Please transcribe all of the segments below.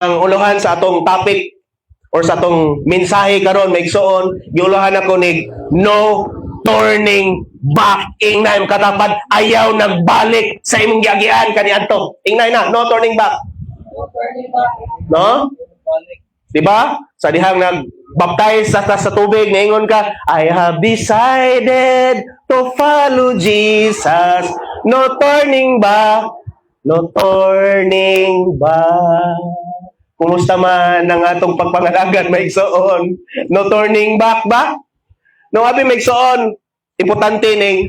ang uluhan sa atong topic or sa atong mensahe karon maigsoon, giuluhan ako ni no turning back. Ingnan katapad ayaw nagbalik sa imong giagian kaniadto. Ingnan na, no turning back. No? Diba? Sa dihang nagbaptize sa tubig, naingon ka, I have decided to follow Jesus. No turning back. No turning back. Kumusta man ang atong pagpangalagan, maigsoon? No turning back ba? No, abi maigsoon, importante ning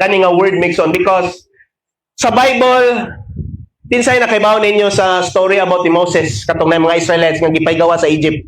kaning nga word maigsoon because sa Bible, tinsay na kaybaw ninyo sa story about ni Moses, katong na mga Israelites nga gipaygawa sa Egypt.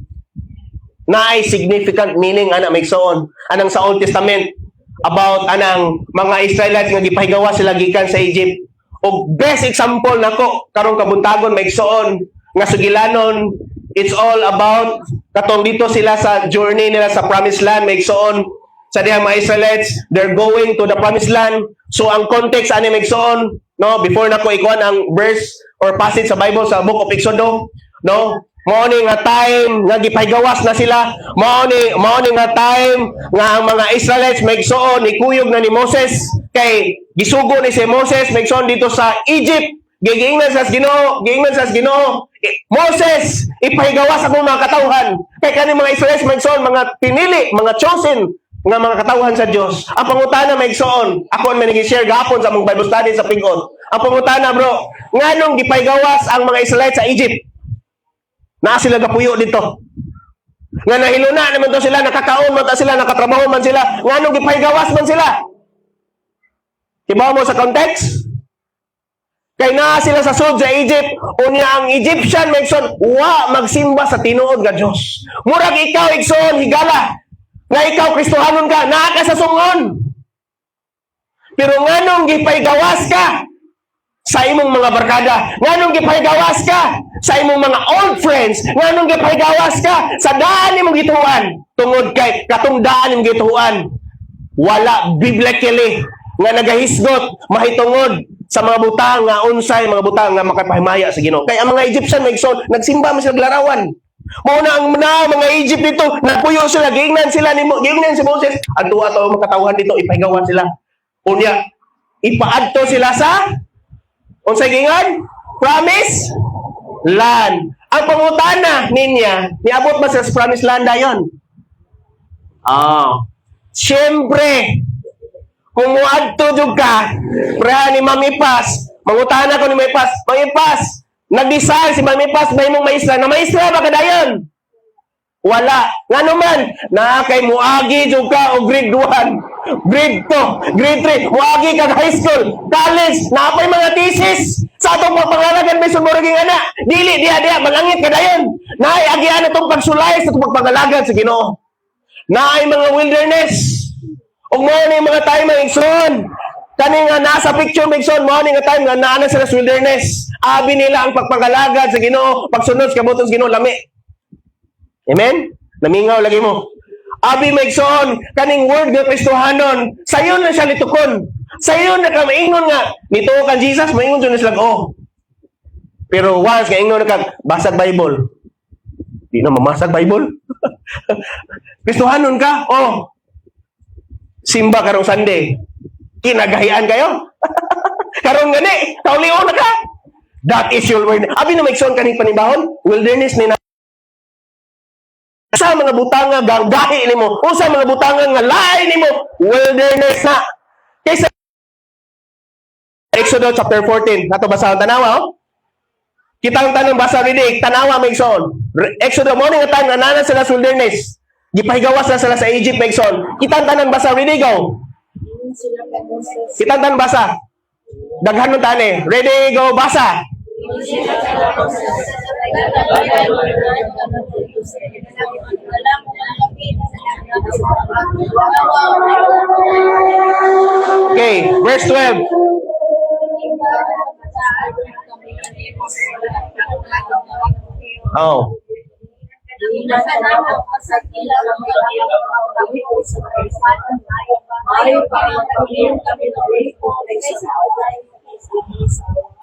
Na ay significant meaning ana maigsoon, anang sa Old Testament about anang mga Israelites nga gipaygawa sila gikan sa Egypt. O best example nako karong kabuntagon maigsoon nga sugilanon, it's all about katong dito sila sa journey nila sa promised land maigsoon sa dihang mga Israelites, they're going to the promised land. So ang context ani maigsoon, no, before nako ikuan ang verse or passage sa Bible sa book of Exodus, no, mao ni nga time nga gipaygawas na sila, mao ni nga time nga ang mga Israelites maigsoon ikuyog na ni Moses kay gisugo ni si Moses maigsoon dito sa Egypt. Giingnan sa Ginoo, Moses, ipahigawas akong mga katawhan. Kay kani mga Israelites maigsoon, mga pinili, mga chosen nga mga katawhan sa Dios. Ang pangutana maigsoon, ako ang manigi-share gahapon sa mong Bible study sa Pigon. Ang pangutana bro, nganong gipahigawas ang mga Israelites sa Egypt? Naa sila gapuyo dito. Nga nahiluna naman to sila, nakakaon man ta sila, nakatrabaho man sila. Nganong gipahigawas man sila? Tibaw mo sa context? Kay naa sila sa sud sa Egypt, unya ang Egyptian maigsoon, wa magsimba sa tinuod nga Dios. Murag ikaw igsoon higala nga ikaw Kristohanon ka, naa ka sa sungon. Pero nganong gipaygawas ka sa imong mga barkada? Nganong gipaygawas ka sa imong mga old friends? Nganong gipaygawas ka sa daan imong gituan? Tungod kay katong daan imong gituan, wala biblically nga nagahisgot mahitungod sa mga butang nga unsay mga butang nga makapahimaya sa Ginoo. Kay ang mga Egyptian maigsoon nagsimba man sila larawan. Mao na ang mga Egypt dito, nagpuyo sila, giingnan si Moses, adto ato mga katawhan dito ipahigawan sila. Unya ipaadto sila sa unsay gingan? Promise land. Ang pangutana ninya, niabot ba sa promised land dayon? Siyempre, kung muadto jud ka, preha ni Mamipas, mangutana ko ni Mamipas, nag-design si Mamipas ba imong maestra? Na maestra ba kadayon? Wala. Ngano man, na kay muagi jud ka og grade 1, grade 2, grade 3, muagi ka high school, college, naapay mga thesis. Sa atong pagpangalagan may sumuriging ana, dili diha malangit kadayon. Naay agian atong pagsulay sa atong pagpangalagan sa Ginoo. Naay mga wilderness. Og mo ni mga time maigsoon, kani nga nasa picture maigsoon, mo ni nga time nga naana sila sa wilderness. Abi nila ang pagpangalagad sa Ginoo, pagsunod sa kabuton sa Ginoo lami. Amen? Namingaw lagi mo. Abi maigsoon, kaning word nga Kristohanon, sayon na siya litukon. Sayon na ka maingon nga nituo kan Jesus, maingon jud sila Pero once nga ingon ka basag Bible. Di na mamasag Bible. Kristohanon ka? Simba karong Sunday. Kinagahian kayo? Karong gani, kaulion na ka. That is your word. Abi na maigsoon kaning panibahon, wilderness ni na. Sa mga butanga gahi nimo, usa mga butanga nga lain nimo, wilderness na. Kaysa Exodus chapter 14, nato basahon tanawa Kitang tanong basa ridig, tanawa maigsoon. Exodus mo nga time nga nana sila sa wilderness. Gipahigawas na sila sa Egypt maigsoon. Kitang tanan basa ridigaw. Kitang tanan basa. Daghanon tani. Ready go basa. Okay, verse 12.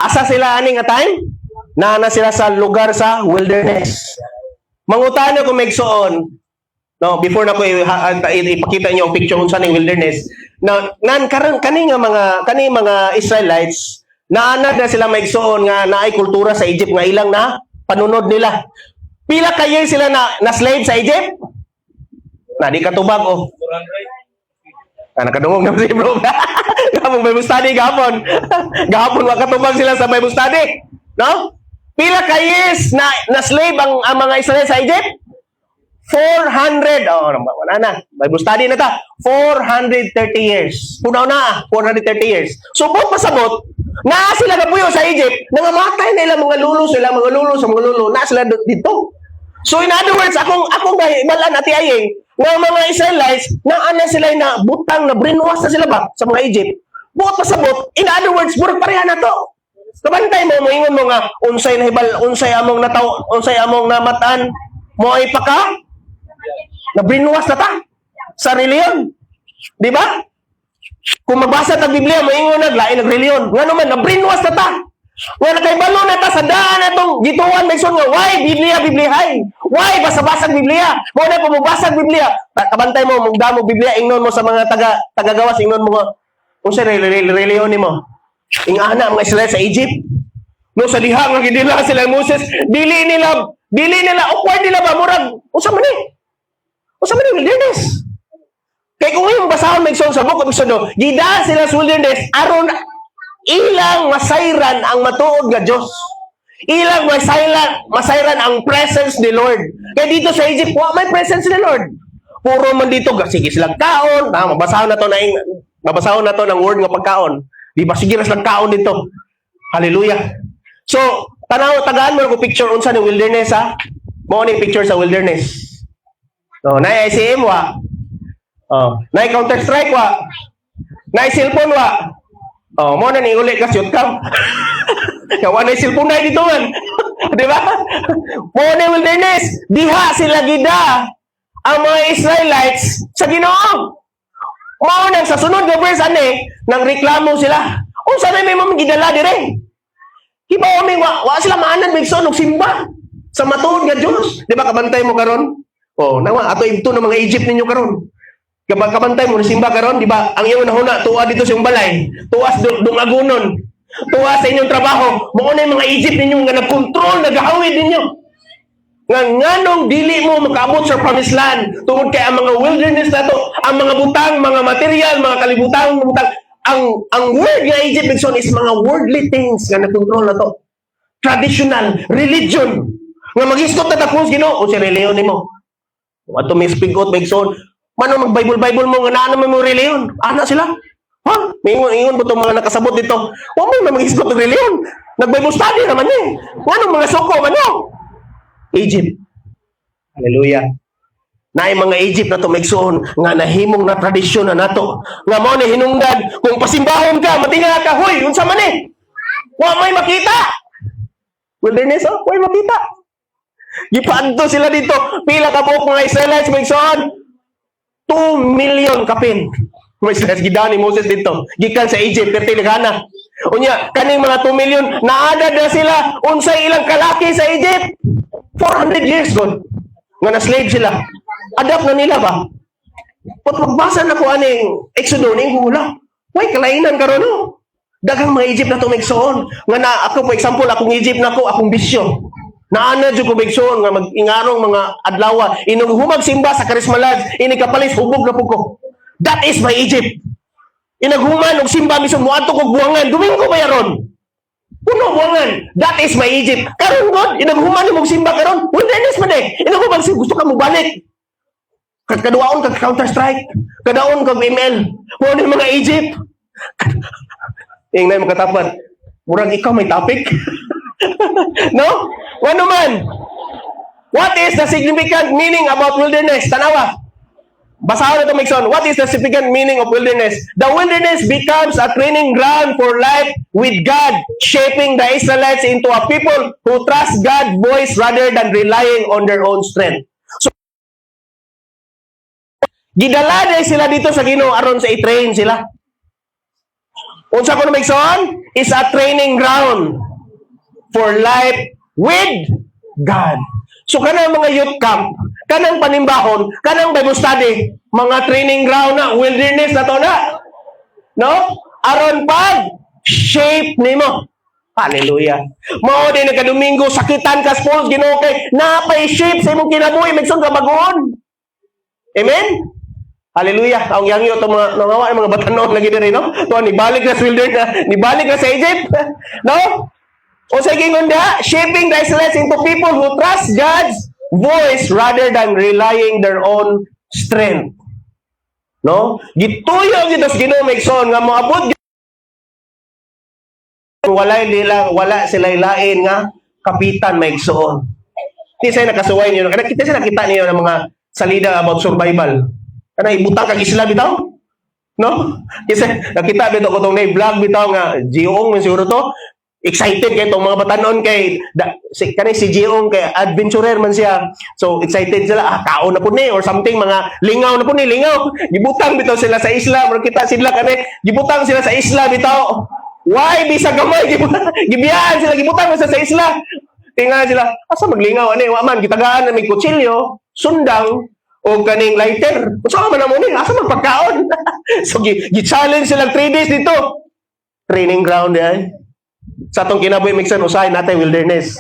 Asa sila aning nga time? Naana sila sa lugar sa wilderness. Mangutan ko megsoon, no, before na ko ipakita niyo ang picture unsa ning wilderness. Na karon kani mga Israelites naanad na sila megsoon nga naay kultura sa Egypt nga ilang na panunod nila. Pila kayo sila na slave sa Egypt? Na di katubag o. Nakadungog na si bro. Gapon Bible study gapon. Gapon wa katubag sila sa Bible study. No? Pila ka years na slave ang mga Israel sa Egypt? 400. Oh, wala na. Bible study na ta. 430 years. Punaw na, 430 years. So, buot pasabot, na sila napuyo sa Egypt, nangamatay na ilang mga lulo, mga lulo, na sila dito. So, in other words, akong balan at iyayeng, ng mga Israelites, na ana sila na butang, na brainwash na sila ba sa mga Egypt? Buot pasabot, in other words, burag pareha na to. Kabantay mo, moingon mo nga, unsay nahibal, unsay among nataw, unsay among namatan, mo ay paka, na brainwash na ta, sa reliyon. Di ba? Kung magbasa ng Biblia, moingon naglain ng reliyon. Nga naman, na brainwash na ta. Nga nakaibalo na ta sa daan na itong gituan, may nga, why Biblia, Bibliahay? Why basa-basag Biblia? Mo na pumabasag Biblia. Kabantay mo, mugdamo Biblia, ingnon mo sa mga tagagawas, ingnon mo nga, unsay reliyon ni mo. Ingana mga Israel sa Egypt. No sa diha nga gidila sila Moses, dili nila awkward nila ba murag usa man wilderness. Kay kung yung basahon sa book of Exodus, gida sila sa wilderness aron ilang masayran ang matuod nga Dios. Ilang masayran ang presence ni Lord. Kay dito sa Egypt, wa may presence ni Lord. Puro man dito sige silang kaon, mabasahon na to ng word nga pagkaon. Di ba sige ras lang kaon dito. Hallelujah. So, tagaan mo ko picture unsa ni wilderness ha. Mo ni picture sa wilderness. No, nay ICM wa. Oh, nay Counter Strike wa. Nay cellphone wa. Oh, mo na ni uli ka shoot cam. Kawa nay cellphone na dito man. Di ba? Mo ni wilderness, diha sila gida ang mga Israelites sa Ginoo. Mao nang sa sunod nga verse ani nang reklamo sila. Unsa may mamagidala dire? Hibaw mi wa sila maanan migson og simba sa matuod nga Dios. Di ba kabantay mo karon? Oh, nawa ato ibto ng mga Egypt ninyo karon. Kapag kabantay mo simba karon, di ba? Ang iyong nahuna tuwa dito sa balay, tuwas dungagunon, tuwa sa inyong trabaho. Mao na yung mga Egypt ninyo nga nagkontrol, nagahawid ninyo. Nganong dili mo makaabot sa promised land tungod kay ang mga wilderness na to, ang mga butang, mga material, mga kalibutang, butang, ang word nga Egypt is mga worldly things nga nakontrol na to. Traditional, religion. Nga mag-iskot na tapos Ginoo o si reliyon nimo. Ato may speak out Megson, mano mag-Bible mo nga naa naman mo reliyon. Ana sila. Ha? Ingon mo itong mga nakasabot dito. Huwag mo na mag-iskot ng reliyon. Nag-Bible study naman eh. Anong mga soko man yun? Egypt. Hallelujah. Na yung mga Egypt na tumigsoon nga nahimong na tradisyon na nato. Nga mo ni hinungdan kung pasimbahon ka, matinga ka, huy, unsa man eh. Wa may makita. Wilderness, may makita. Gipaadto sila dito. Pila ka buok mga Israelites migsoon? 2 million kapin. Mga Israelites gidani Moses dito. Gikan sa Egypt, pertiligana. Unya, kaning mga 2 million, naadad na sila unsay ilang kalaki sa Egypt. 400 years gone. Nga na-slave sila. Adapt na nila ba? Pag magbasa na ko aning Exodus, ning hula. Why, kalainan ka ron, no? Dagang mga Egypt na tumigsoon. Nga na, ako, for example, akong Egypt na ko, akong bisyo. Naana dyan ko bigsoon, nga mag-ingarong mga adlawa. Inughumag simba sa karismalad, inikapalis, hubog na po ko. That is my Egypt. Inaghuman, og simba, mismo, muadto ko buwangan. Domingo ba yaron? Puno buwangan. That is my Egypt. Karon God, inaghuman mo simba karon. Wilderness man eh. Inaghuman gusto ka mo balik. Kaduaon kag Counter Strike. Kadaon kag ML. Mo ni mga Egypt. Ingay makatapat. Murag ikaw may topic. No? Ano man? What is the significant meaning about wilderness? Tanawa. Basahan na ito, Mixon. What is the significant meaning of wilderness? The wilderness becomes a training ground for life with God, shaping the Israelites into a people who trust God's voice rather than relying on their own strength. So, gidala na sila dito sa Ginoo aron sa i-train sila. Unsa ko na Mixon? Is a training ground for life with God. So kanang mga youth camp, kanang panimbahon, kanang Bible study, mga training ground na, wilderness na to na. No? Aron pag shape nimo. Hallelujah. Mao din nagkadomingo sakitan ka sports Ginoo kay napay shape sa imong kinabuhi megson ka bagoon. Amen. Hallelujah. Ang yangyo to mga batanon lagi diri no. To ni balik na wilderness, ni balik na sa Egypt. No? O sa gingonda, shaping the Israelites into people who trust God's voice rather than relying their own strength. No? Gituyo gito sa Ginoo megson nga moabot wala sila lain nga kapitan maigsoon. Di say nakasuway niyo. Kita sila nakita niyo ng mga salida about survival. Kana ibutang kag isla bitaw? No? Kasi nakita bitaw ko tong vlog bitaw nga Jiong man siguro to. Excited kay tong mga batanon kay si Jiong kay adventurer man siya. So excited sila kaon na pud ni or something mga lingaw na pud ni lingaw. Gibutang bitaw sila sa isla, pero kita sila kani gibutang sila sa isla bitaw. Why bisa gamay gibiyaan sila gibutang sa isla. Tinga sila asa maglingaw ani wa man gitagaan na may kutsilyo, sundang o kaning lighter. Unsa man mo ni asa magpagkaon. So gi-challenge sila 3 days dito. Training ground ay. Sa atong kinabuhi migson usahay natin wilderness.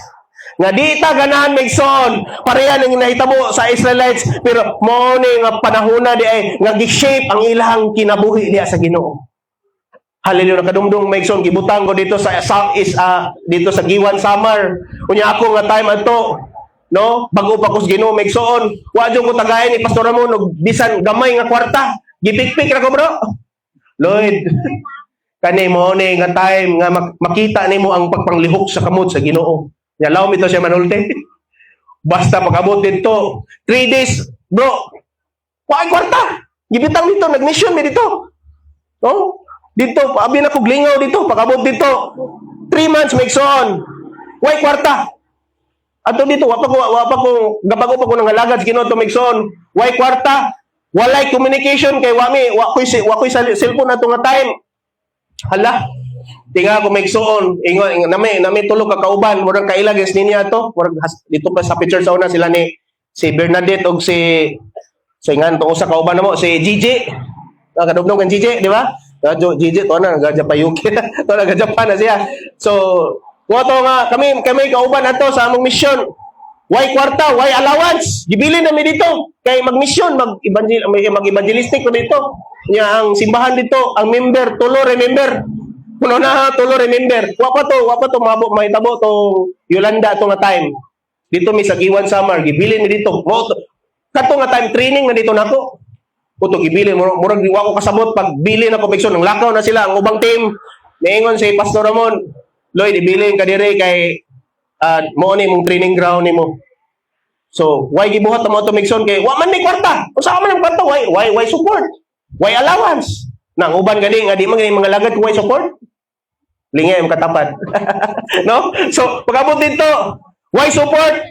Nga di ta ganahan migson pareha ning nahitabo sa Israelites pero mo ni nga panahona di ay nga gi-shape ang ilang kinabuhi diha sa Ginoo. Hallelujah. Nakadumdum maigson gibutang ko dito sa Southeast dito sa Giwan Samar. Unya ako nga time adto no bago pa ko sa Ginoo maigsoon. Wa jud ko tagayan ni Pastor Ramon og bisan gamay nga kwarta. Gipikpik ra ko bro. Lord. Kani mo ni nga time nga makita nimo ang pagpanglihok sa kamot sa Ginoo. Nya law mi to siya manulte. Basta pag-abot dito 3 days bro. Wa kwarta. Gibitang dito nag-mission mi dito. No? Dito, abi na kog lingaw dito, pag-abot dito. 3 months maigsoon. Way kwarta. Ato dito, wa pa ko gabago pa ko nang halagad sa Ginoo to maigsoon. Way kwarta. Walay communication kay wa ko'y cellphone ato nga time. Hala. Tinga ko maigsoon. Ingon nami tulog ka kauban, murag kailagis niya to. Murag dito pa sa picture sa una sila ni si Bernadette og si ingan to usa kauban namo si Gigi. Kadugnog kan Gigi, di ba? Gigi to na nagajapayuki to nagajapan na siya. So wato nga kami kauban ato sa among mission. Why kwarta, why allowance? Gibili na mi dito kay mag-mission, mag-evangelistic ko dito. Nya ang simbahan dito, ang member tulo remember. Kuno na tulo remember. Wa pa to mahitabo to Yolanda to nga time. Dito mi sa Giwan Samar, gibili mi dito. Kato nga time training na dito nako. Kuto gibili murag wa ko kasabot pag bili na ko pekson ng lakaw na sila ang ubang team niingon si Pastor Ramon Lloyd ibili ka dire kay mo ni mong training ground nimo. So why gibuhat mo to mekson kay wa man ni kwarta usa man ang kwarta why support why allowance nang uban gani nga di man mga lagad why support lingay ang katapad. No, so pag-abot dito why support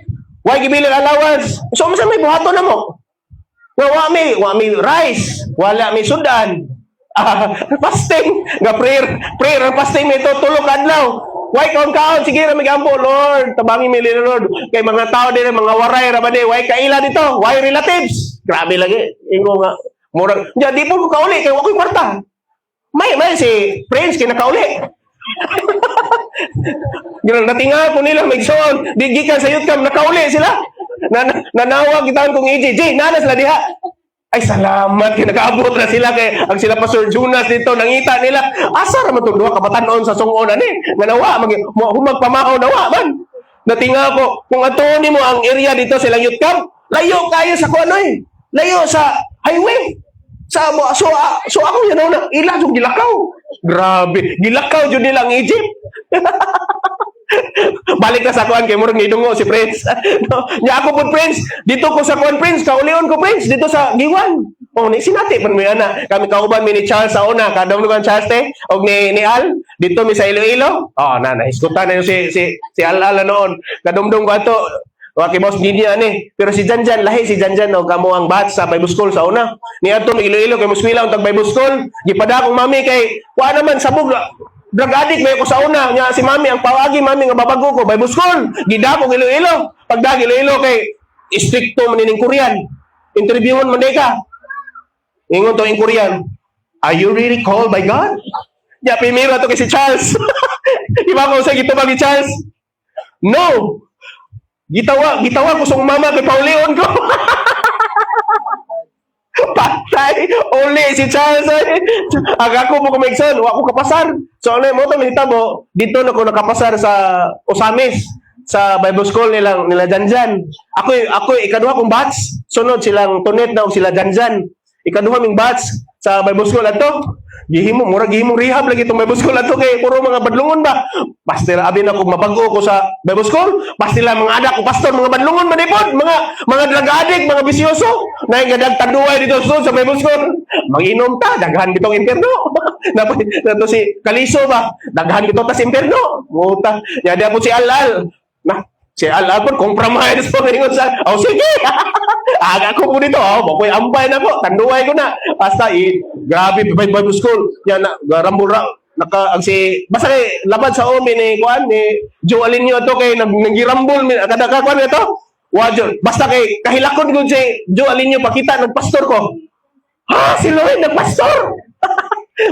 why gibili allowance so unsa may buhaton namo. Wa mi rice, wala mi sudan. Fasting, nga prayer ang fasting nito tulog adlaw. Why kaon sige ra migampo Lord, tabangi mi Lord. Kay mga tao dire mga waray ra ba di, why kaila dito? Why relatives? Grabe lagi. Ingo nga murag, di po ko kauli kay wa ko'y kwarta. May si friends kay nakauli. Ganun natinga ko nila maigsoon, di gikan sa youth camp nakauli sila. Nanawag kita kong EJ, nanas la diha. Ay salamat kay nakaabot na sila kay ang sila Pastor Jonas dito nangita nila. Asa ra man tong duha ka batan-on sa sungon ani? Nga humagpamahaw nawa man. Natinga ko kung ato nimo ang area dito sa youth camp, layo kayo sa kuno layo sa highway. So ako yan na ila jud gilakaw. Grabe, gilakaw jud nila ang Egypt. Balik na sa kuan kay murag nidungo si Prince. No, nya ako pud Prince, dito ko sa kuan Prince, kaulion ko Prince dito sa Giwan. Oh, ni sinati man mi ana. Kami kauban mi ni Charles sa una, kadong lugan Charles te og ni Al dito mi sa Iloilo. Oh, na iskutan na yung si Al noon. Kadumdum ko ato. Wa kay boss Gideon ni. Pero si Janjan lahi si Janjan og kamo ang batch sa Bible School sa una. Ni ato Iloilo kay muskwila untag Bible School. Gipada akong mami kay wa naman sabog drug addict may ko sa una nya si mami ang pawagi mami nga babago ko Bible school gidako Iloilo pagda Iloilo kay stricto man ning Korean interviewon man day ka ingon to in Korean are you really called by God ya primero to kay si Charles iba ko sa gitubag ni Charles no gitawa ko sa mama kay Pauleon ko patay uli si Charles aga ko mo kumigson wa ko kapasar so ano mo to mahitabo dito na ko nakapasar sa Osamis sa Bible School nila Janjan ako ikaduha kong batch sunod silang Tunet na og sila Janjan ikaduha ming batch sa Bible School ato gihimo rehab lagi itong Bible School ato kay puro mga badlungon ba pastor abi na ko mabago ko sa Bible School pastor mga anak ko pastor mga badlungon man ipod mga drug addict mga bisyoso na gadag tanduay dito sa Bible School manginom ta daghan bitong impierno nato si Kaliso ba daghan bitaw ta sa impierno muta ya dia po si Alal na si Alal po compromise po ingon sa sige aga ko dito bakoy ambay na ko tanduay ko na basta grabe Bible School yan na garambura naka ang si basta kay labad sa omi ni kuan ni Joe Alinio to kay nagirambol kada ka kuan ito wajon basta kay kahilakon gud si Joe Alinio pakita nagpastor ko ha si Lloyd nagpastor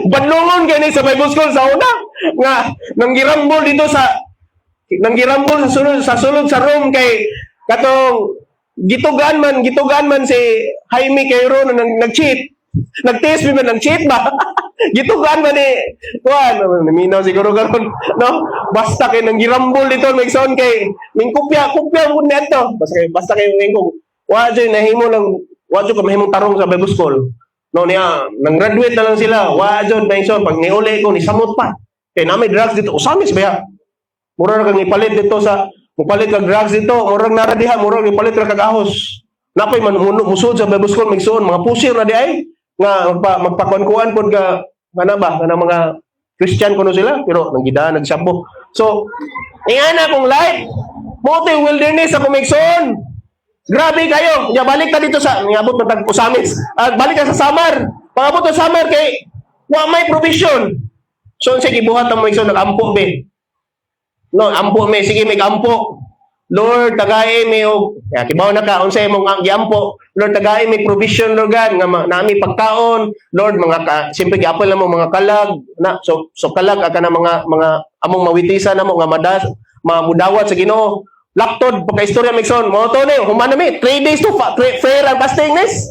banlungon kay ni sa Bible School sa una nga nanggirambol dito sa sulod sa room kay katong gitugan man si Jaime Cairo na nag-cheat. Nag-test mi man ng cheat ba? Gitugan man kuan, naminaw siguro karon, no? Basta kay nang girambol dito Megson kay ning kopya mo neto. Basta kay ngko. Wa jud nahimo lang, wa jud ka mahimong tarong sa Bible School. No niya, nang graduate na lang sila. Wa jud Megson pag niuli ko ni samot pa. Kay na may drugs dito, usamis ba ya? Mura na kang ipalit dito sa mupalit kag drugs dito, murag naradiha, murag ipalit ra kag ahos. Napay man musud sa Bible School Megson, mga pusir na di ay nga magpakuan-kuan pod ka kana ba kana mga Christian kuno sila pero nagidaan nagsambo. So, ingana kong life mo to wilderness ako Megson. Grabe kayo. Ya balik ta dito sa niabot na tag Usamis. Balik ka sa Samar. Pangabot sa Samar kay wa may provision. So sige gibuhat ang Megson nagampo be. No, ampo me sige may ampo. Lord, tagay mi og kibaw na ka unsay imong giampo. Lord, tagay mi provision Lord God nga nami pagkaon. Lord, siyempre giapol na mo mga kalag na so kalag aka na mga among mawitisan namo nga mamudawat sa Ginoo. Laktod pagka-istorya Megson, mo to ni human nami 3 days to fair and fasting nis.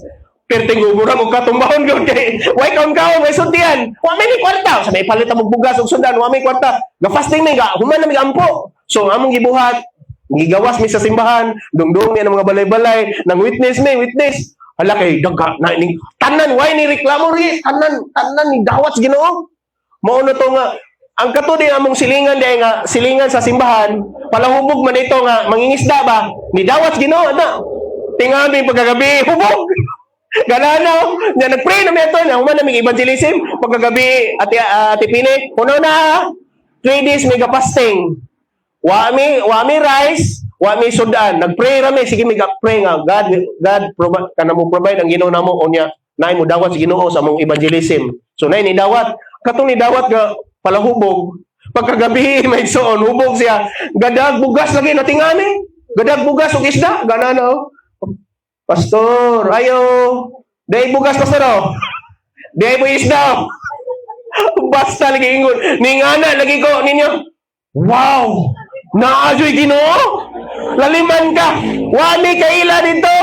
Perting gugura mo katumbahon gyud kay why kaon may suntian. Wa may ni kwarta, sa may palit mo bugas og sundan, wa may kwarta. Ga fasting ni ga human nami ampo. So among gibuhat gigawas mi sa simbahan, dungdung ni ang mga balay-balay, nang witness. Hala kay daga na ning tanan why ni reklamo ri, tanan ni dawat sa Ginoo. Mao na to nga ang katudi among silingan day nga silingan sa simbahan, palahubog man ito nga mangingisda ba, ni dawat sa Ginoo na. Tingabi pagkagabi hubog. Ganano, nya nagpray na mi ato, nya human na mi evangelism pagkagabi ati Pine, kuno na 3 days mega fasting. Wa mi rice, wa mi sudan. Nagpray rami, sige mi pray nga God provide kanamo provide ang Ginoo namo unya nay mo dawat sa Ginoo sa among evangelism. So nay ni dawat, katong ni dawat nga palahubog. Pagkagabi may soon hubog siya. Gadag bugas lagi natingani. Gadag bugas og isda, ganano. Pastor, ayo. Day bugas pastor. Day mo isda. Basta lagi ingon. Ningana lagi ko ninyo. Wow! Naajoy Ginoo. Laliman ka. Wami kaila dito.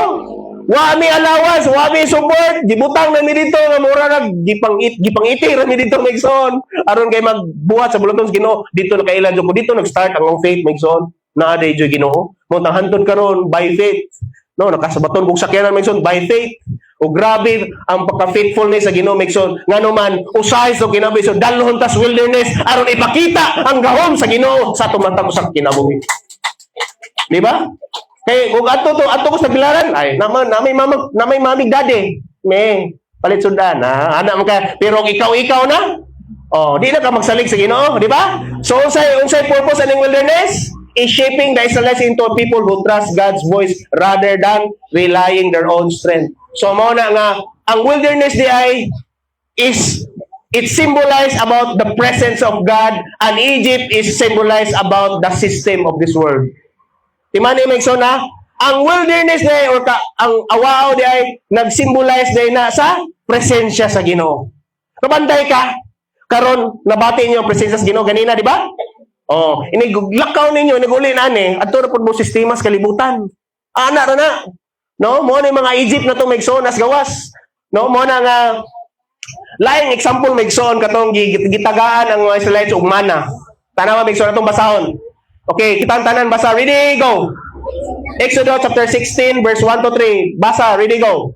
Wami allowance, wami support. Gibutang na mi dito nga mura nag gipangiti ra mi dito Megson. Aron kay magbuhat sa buluton Ginoo. Dito na kaila jud ko dito nag-start ang faith Megson. Naa day joy Ginoo. Mo tang hantod karon by faith. No, nakasabaton kog sakyanan Megson by faith. O grabe ang pagka-faithfulness sa Ginoo Megson. Ngano man usahay sa kinabuhi so dalhon tas wilderness aron ipakita ang gahom sa Ginoo sa tumatag sa kinabuhi. Di ba? Kay kung ato ko sa bilaran ay namay mamig daddy. Me palit sundan anak man ka pero ikaw na. Oh, di na ka magsalig sa Ginoo, di ba? So unsay purpose aning wilderness? Is shaping the Israelites into people who trust God's voice rather than relying their own strength. So mao na nga ang wilderness di ay is it symbolized about the presence of God, and Egypt is symbolized about the system of this world. Timani may na, ang wilderness na or ang awao di ay nag-symbolize din na sa presensya sa Ginoo. Kabantay ka, karon nabati niyo ang presensya sa Ginoo ganina, di ba? Oh, iniglakaw ninyo, niguli na ni, adto ra pud mo sistema sa kalibutan. Ana ra na. No, mo ni mga Egypt na to megsonas gawas. No, mo na nga laing example megson katong gitagaan ang mga Israelites og mana. Tanawa megson atong basahon. Okay, kitang tanan basa. Ready, go. Exodus chapter 16 verse 1 to 3. Basa, ready, go.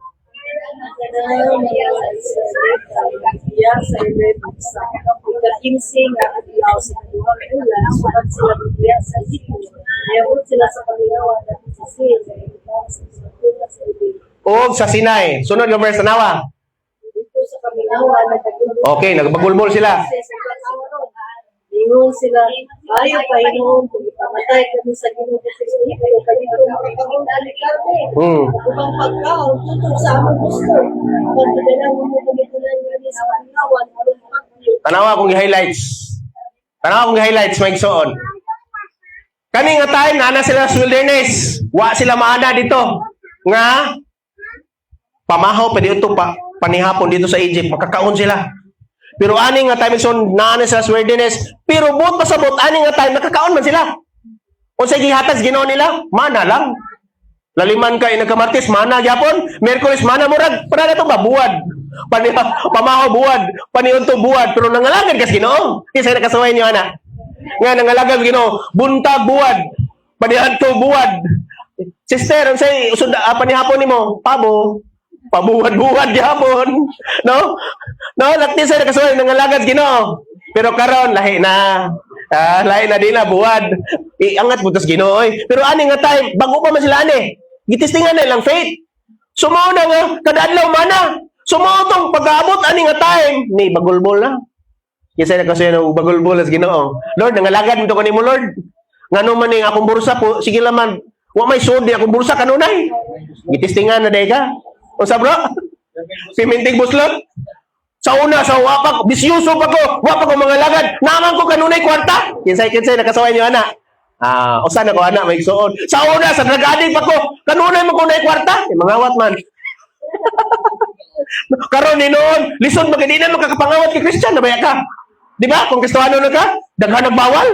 O sa Sinai. Sunod nga verse tanawa. Okay, nagbagulbol sila. Ingon sila, ayaw pa inuon kung ipamatay kami sa Ginoo sa kayo kami alikarte. Upang pagkaon, tutok sa among gusto. Pagkadalang mo kumitulan nga sa pangawan, Tanawa kong i-highlights. Tanawa kong i-highlights, may igsoon. Kani nga time, naana sila sa wilderness. Wa sila maana dito. Nga, pamahaw, pwede ito panihapon dito sa Egypt. Makakaon sila. Pero ani nga time son naana sila sa wilderness, pero buot pa sa buot ani nga time nakakaon man sila. O sa gihatag Ginoo nila, mana lang. Laliman kay nagkamartes mana gyapon, Miyerkules mana murag para na to babuad. Pamahaw buwad, paniunto buwad, pero nangalagad kas Ginoo. Kinsa nakasaway niyo ana? Nga nangalagad Ginoo, buntag buwad, paniadto buwad. Sister, unsay usod panihapon nimo? Pabo. Pabuwad-buwad gyapon, no? No, lakti sa nakasuway nangalagad Ginoo. Pero karon lahi na. Lahi na dila buwad. Iangat butas Ginoo oy. Pero ani nga time, bago pa man sila ani. Gitistingan na ilang faith. Sumo na nga kada adlaw mana. Sumo tong pag-aabot ani nga time ni bagulbol na. Kisa nakasuway ng bagulbol as Ginoo. Lord, nangalagad mo to kanimo Lord. Ngano man ning akong bursa po, sige laman. Wa may sudi akong bursa kanunay. Gitistingan na day ka. O sa bro? Pimintig buslot? Sa una, sa wapak, bisyuso pa ko, wapak ko mga lagad, naman ko kanunay kwarta. Kinsay, nakasaway niyo, anak. O sana ko, anak, may igsoon. Sa una, sa drag-addict pa ko, kanunay mo ko na kwarta. Mangawat man. Karon ni noon, lison ba, hindi na makakapangawat kay Christian, nabaya ka. Di ba? Kung Kristiyano na ka, daghan ng bawal.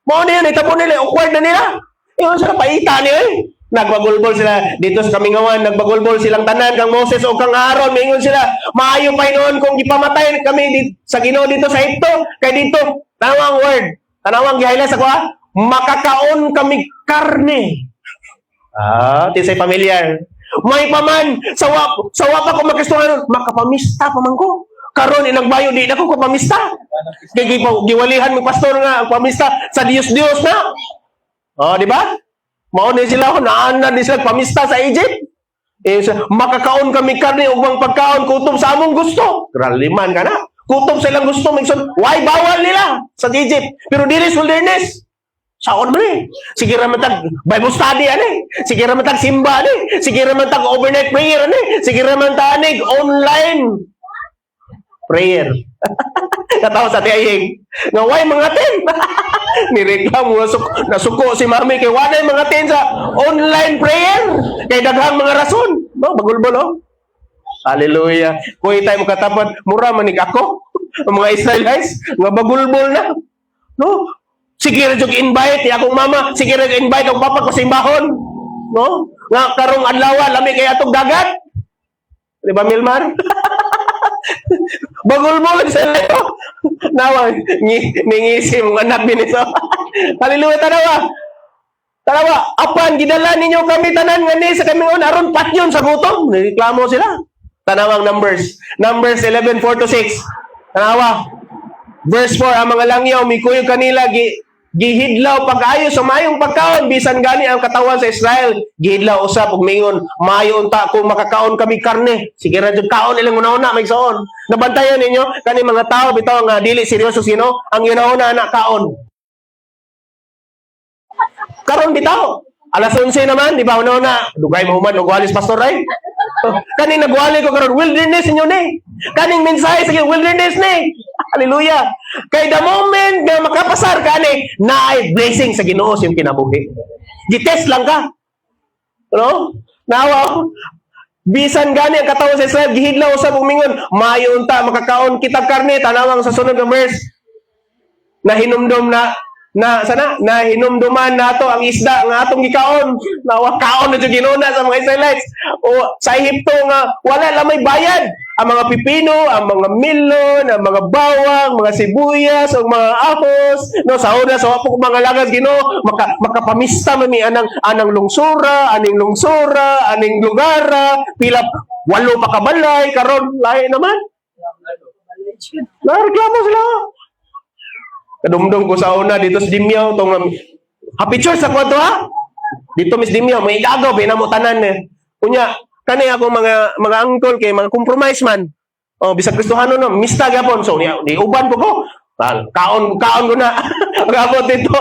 Mo na yun, itabo nila, awkward na nila. Iyon sa paita niyo eh. Nagbagulbol sila dito sa Kamingawan, nagbagulbol silang tanan kang Moses o kang Aaron, mingon sila, maayo pa noon kung ipamatay kami sa Ginoo dito sa Egypto, kay dito, tanawang word, tanawang gihighlight sa kuha, makakaon kami karne. Tisay familiar. May paman, sawa pa ko magkastuhan, makapamista pa man ko. Karon inagbayo di na ko kapamista. Kaya giwalihan mo pastor nga, ang pamista sa Diyos-Diyos na. Di ba? Mauna sila ako, naana din sila pamista sa Egypt. Makakaon kami karne ug pagkaon kutob sa among gusto. Raliman ka na. Kutob sa ilang gusto. Why bawal nila sa Egypt? Pero dili sa wilderness. Saon mo eh. Sige raman tag Bible study ani. Sige raman tag simba ani. Sige raman tag overnight prayer ani. Sige raman tag online prayer. Katawa sa tiyaying. Nga why mga tin? Nireklamo nasuko si mami kay wala mga tin sa online prayer. Kay daghang mga rason. No, bagulbol oh. Hallelujah. Kuy tayo makatapat, mura manig ako. Ang mga Israelites, nga bagulbol na. No? Sige ra jud invite akong mama, sige ra invite ang papa ko sa imbahon. No? Nga karong adlaw lami kay atong dagat. Di ba Milmar? Bagulbol sa iyo. Nawa, ningisim ng anak binito. Hallelujah, tanawa. Apan, gidala ninyo kami tanan nga ni sa kami aron patyon sa gutom. Reklamo sila. Tanawang Numbers 11:4 to 6. Tanawa. Verse 4, ang mga langyaw, mikuyog kanila, gihidlaw pag-ayo sa mayong pagkaon, bisan gani ang katawan sa Israel. Gihidlaw usap, ug mingon, maayo unta kung makakaon kami karne. Sige ra jud kaon ilang una-una may saon. Nabantayan ninyo kani mga tao bitaw nga dili seryoso sino ang una-una na kaon. Karon bitaw. Alas 11 naman, di ba una-una, dugay mo man og walis pastor ay. Kaning nagwali ko karon wilderness inyo ni. Kaning mensahe sa wilderness ni. Hallelujah. Kay the moment nga makapasar ka ni, naay blessing sa Ginoo sa iyong kinabuhi. Gitest lang ka. No? Nawa, bisan gani ang katawan sa Israel, gihidlaw sa bumingon, maayo unta, makakaon kitag karne, tanawang sa sunod na verse, na hinumdum na hinumduman nato ang isda nga atong gikaon. Nawa kaon na ginuna sa mga Israelites. O sa Ehipto nga wala lang may bayad. Ang mga pipino, ang mga milon, ang mga bawang, mga sibuyas, ang mga apos, no sa una sa wapok mga lagas Ginoo, makapamista mami anang lungsura, aning lugara, pila 8 pa kabalay karon lahi naman. Nareklamo sila. Kadumdum ko sa una dito sa Dimyaw tong happy church sa kwarto ha. Dito Miss Dimyaw may igagaw binamo tanan eh. Unya kani ako mga uncle kay mga compromise man. Oh bisag Kristohano no, mista gyapon so di uban po ko. Kaon ko na. Gabot dito.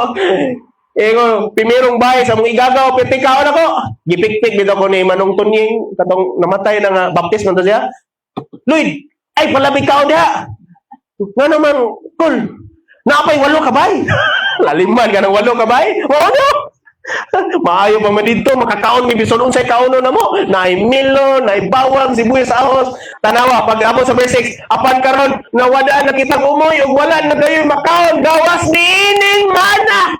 Ko pimirong bahay sa mga igagaw piti kaon ako. Gipikpik dito ko ni Manong Tunying katong namatay na nga baptism man to siya. Lloyd, ay palabig kaon diha. Nga naman, cool. Napay 8 kabay. Laliman ka ng 8 kabay. Oo no. Maayo pa man dito, makakaon ni bison unsay kaono na mo. Naay milon, naay bawang, sibuyas, ahos. Tanawa pag abot sa verse 6, apan karon nawadaan na kitang umoy ug wala na kayo makaon, gawas niining mana.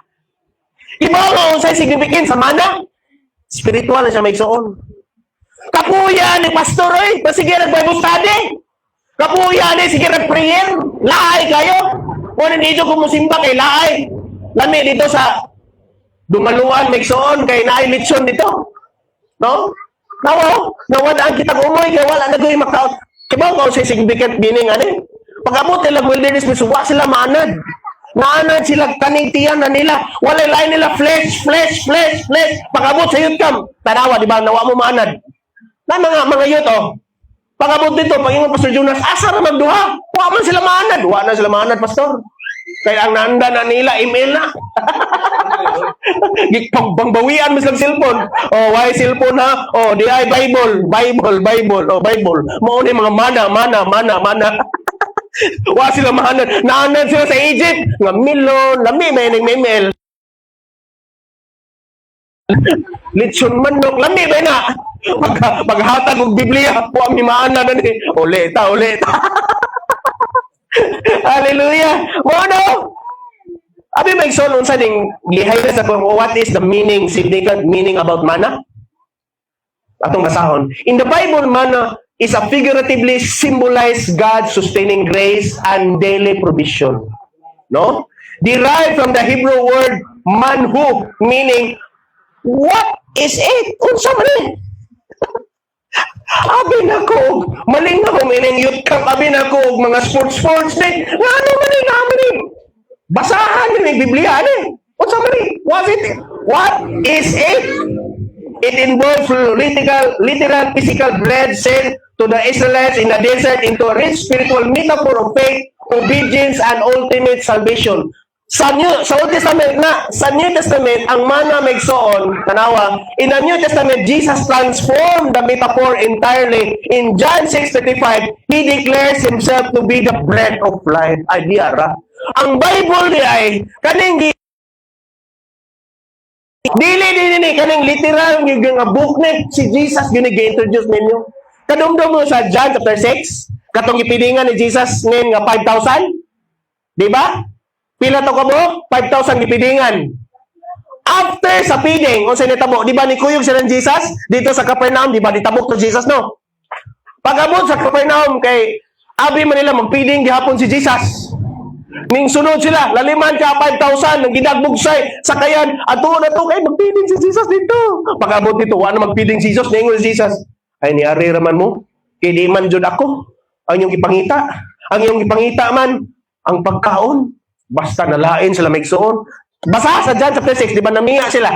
Ibaw nga unsay significance sa mana? Spiritual na siya may igsoon. Kapuya ni pastor oy, sige nag-Bible study. Kapuya ni sige nag-prayer. Laay kayo. Kung dito kung musimba kay laay. Lami dito sa Dumaluan, Meksoon, kay naay litsyon dito. No? Nawadaan kitang umoy, kaya wala na gawin makaon. Kibaw ko sa significant meaning, ano? Pag-abot nila wilderness, misuwa sila maanad. Maanad sila, kaning tiyan na nila. Wala lain nila, flesh. Pag-abot sa youth camp, tanawa, di ba? Nawa mo maanad. Na mga youth, oh. Pag-abot dito, Panginoon Pastor Jonas, asa na magduha? Huwag man sila maanad. Huwag na sila maanad, Pastor. Kaya ang nanda na nila, email na. Pangbawian mo silang cellphone. Oh, why cellphone ha? Oh, di ay Bible. Oh, Bible. Mao ni mga mana. Huwag sila maanad. Naanad sila sa Egypt. Nga milon, lami, may email. Litsyon manok, lami ba na? Paghatag og Biblia, huwag mi maana na ni. Uleta. Hallelujah. Mono. Abi may igsoon unsa ding lihay na sa what is the meaning, significant meaning about mana? Atong basahon. In the Bible, mana is a figuratively symbolize God's sustaining grace and daily provision. No? Derived from the Hebrew word manhu, meaning what is it? Unsa man ni? Abi na ko, maling na ko, mining youth camp, abi na ko, mga sports ni. Nga ano man ni? Basahan ni Biblia ni. Unsa man ni? What is it? It involves literal physical bread sent to the Israelites in the desert into a rich spiritual metaphor of faith, obedience, and ultimate salvation. Sa New Testament, ang mana megsoon, tanawa, in the New Testament, Jesus transformed the metaphor entirely. In John 6:35, He declares Himself to be the bread of life. Ay, diara. Ang Bible di ay, kaning dili, kaning literal, yung book ni, si Jesus, yun i-introduce ninyo. Kadumdum mo sa John chapter 6, katong ipidingan ni Jesus ngayon nga 5,000. Di ba? Pila to kamo? 5,000 gipidingan. After sa feeding, unsa nitabo? Di ba ni kuyog sila ng Jesus dito sa Capernaum, di ba nitabok to Jesus no? Pag-abot sa Capernaum kay abi man nila magpiding gihapon si Jesus. Ning sunod sila, laliman ka 5,000 nang gidagbugsay sakayan ato na to kay magpiding si Jesus dito. Pag-abot dito, wa na magpiding si Jesus, ningon si Jesus. Ay niari raman mo, kay di man jud ako ang iyong ipangita. Ang iyong ipangita man ang pagkaon. Basta nalain sila may igsoon. Basa sa John chapter 6, di ba namiya sila?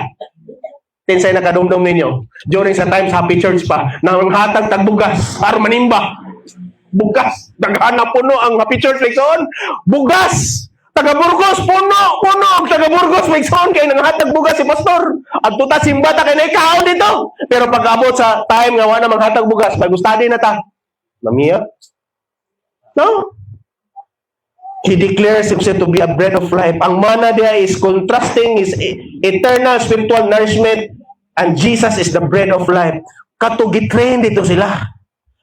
Tinsay nakadumdum ninyo. During sa times Happy Church pa, nang hatag tagbugas, para manimba. Bugas. Daghana puno ang Happy Church may igsoon. Bugas. Taga Burgos, puno, taga Burgos, may son kay nanghatag bugas si pastor. At tuta simbata kay naikaon dito. Pero pag abot sa time nga wala manghatag bugas, Bible study na ta. Namiya? No? He declares himself to be a bread of life. Ang mana dia is contrasting his eternal spiritual nourishment and Jesus is the bread of life. Katugitrain dito sila.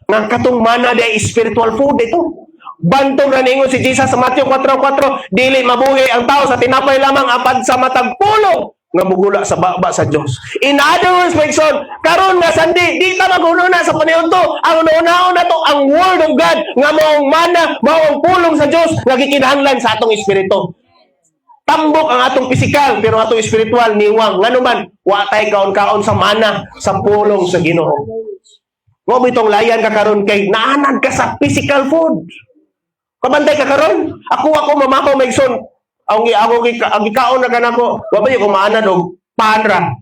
Nga katong mana dia is spiritual food ito. Bantong raningon si Jesus sa Matthew 4:4, dili mabuhi ang tao sa tinapay lamang apad sa matag pulo nga mugula sa baba sa Dios. In other words, my son, karon nga sandi, di ta magununa sa panahon to. Ang una-una to ang word of God nga maong mana, maong pulong sa Dios nga gikinahanglan sa atong espiritu. Tambok ang atong pisikal pero atong espiritual niwang. Ngano man, wa tay kaon-kaon sa mana sa pulong sa Ginoo. Mo bitong layan ka karon kay naanad ka sa physical food. Kabantay ka karon. Ako mamahaw may son. Ang gikaon na kanako, wa ba yung kumaanad og panra.